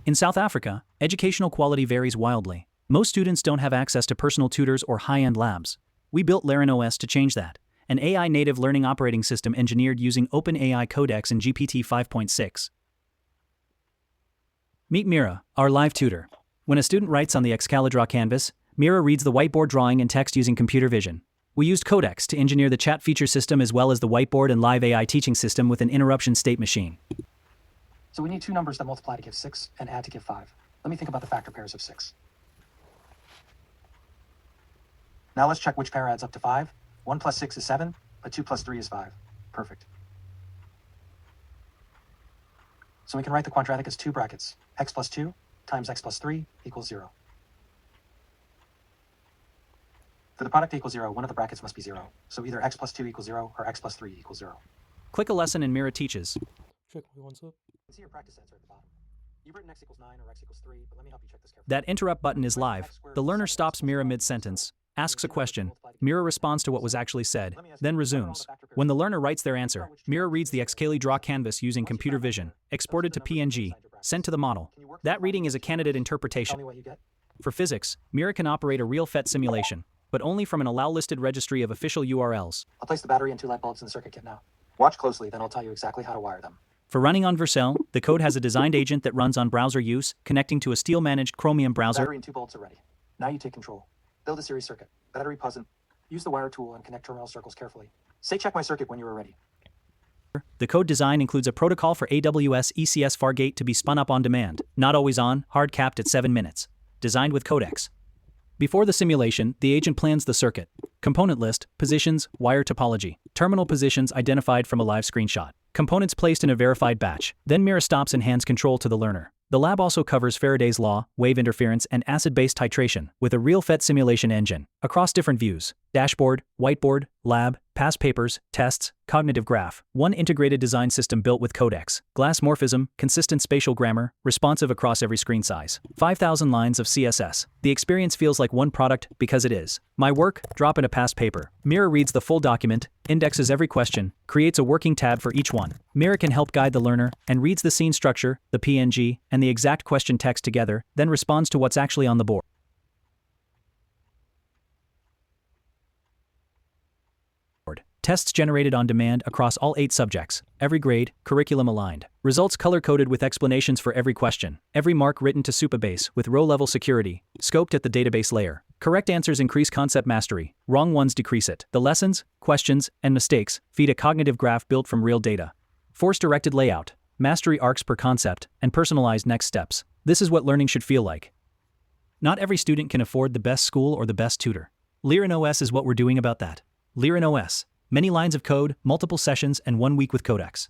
In South Africa, educational quality varies wildly. Most students don't have access to personal tutors or high-end labs. We built LyrnOS to change that, an AI-native learning operating system engineered using OpenAI codecs and GPT 5.6. Meet Mira, our live tutor. When a student writes on the Excalibur canvas, Mira reads the whiteboard drawing and text using computer vision. We used codecs to engineer the chat feature system as well as the whiteboard and live AI teaching system with an interruption state machine. So we need two numbers that multiply to give 6 and add to give 5. Let me think about the factor pairs of 6. Now let's check which pair adds up to 5. 1 plus 6 is 7, but 2 plus 3 is 5. Perfect. So we can write the quadratic as 2 brackets. X plus 2 times x plus 3 equals 0. For the product equals 0, one of the brackets must be 0. So either x plus 2 equals 0 or x plus 3 equals 0. Click a lesson and Mira teaches. Check my ones up. See your practice answer at the bottom. You've written x equals 9 or x equals 3, but let me help you check this carefully. That interrupt button is live. The learner stops Mira mid-sentence, asks a question. Mira responds to what was actually said, then resumes. When the learner writes their answer, Mira reads the Excalibur canvas using computer vision, exported to PNG, sent to the model. That reading is a candidate interpretation. Tell me what you get. For physics, Mira can operate a real PhET simulation, but only from an allow-listed registry of official URLs. I'll place the battery and 2 light bulbs in the circuit kit now. Watch closely, then I'll tell you exactly how to wire them. For running on Vercel, the code has a designed agent that runs on browser use, connecting to a Steel-managed Chromium browser. Battery and 2 bulbs are ready. Now you take control. Build a series circuit. Battery present. Use the wire tool and connect terminal circles carefully. Say check my circuit when you are ready. The code design includes a protocol for AWS ECS Fargate to be spun up on demand, not always on, hard capped at 7 minutes. Designed with codecs. Before the simulation, the agent plans the circuit. Component list, positions, wire topology, terminal positions identified from a live screenshot. Components placed in a verified batch. Then Mira stops and hands control to the learner. The lab also covers Faraday's law, wave interference, and acid-base titration, with a real PhET simulation engine, across different views: dashboard, whiteboard, lab, past papers, tests, cognitive graph. One integrated design system built with codecs, glass morphism, consistent spatial grammar, responsive across every screen size. 5,000 lines of CSS. The experience feels like one product because it is. My work, drop in a past paper. Mira reads the full document, indexes every question, creates a working tab for each one. Mira can help guide the learner, and reads the scene structure, the PNG, and the exact question text together, then responds to what's actually on the board. Tests generated on demand across all 8 subjects, every grade, curriculum aligned. Results color-coded with explanations for every question. Every mark written to Supabase with row-level security, scoped at the database layer. Correct answers increase concept mastery, wrong ones decrease it. The lessons, questions, and mistakes feed a cognitive graph built from real data. Force-directed layout, mastery arcs per concept, and personalized next steps. This is what learning should feel like. Not every student can afford the best school or the best tutor. LyrnOS is what we're doing about that. LyrnOS. Many lines of code, multiple sessions, and 1 week with codecs.